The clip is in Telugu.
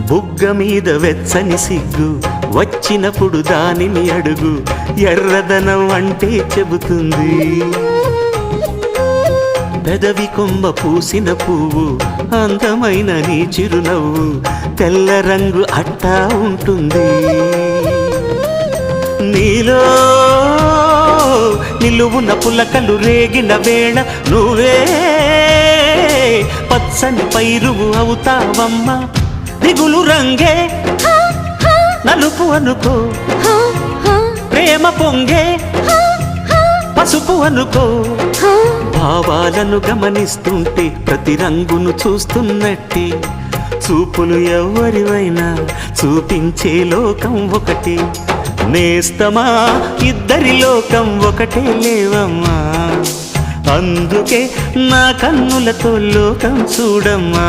బుగ్గ మీద వెచ్చని సిగ్గు వచ్చినప్పుడు దానిని అడుగు, ఎర్రదనం అంటే చెబుతుంది. పెదవి కొమ్మ పూసిన పువ్వు అందమైన నీ చిరునవ్వు, తెల్ల రంగు అట్టా ఉంటుంది. నీలో నిలువున పులకలు రేగిన వేళ నువ్వే పచ్చని పైరువు అవుతావమ్మా. దిగులు రంగే నలుపు అనుకో, ప్రేమ పొంగే పసుపు అనుకో. భావాలను గమనిస్తుంటే ప్రతి రంగును చూస్తున్నట్టే, చూపులు ఎవరివైనా చూపించే లోకం ఒకటి. నేస్తమా ఇద్దరి లోకం ఒకటే లేవమ్మా, అందుకే నా కన్నులతో లోకం చూడమ్మా.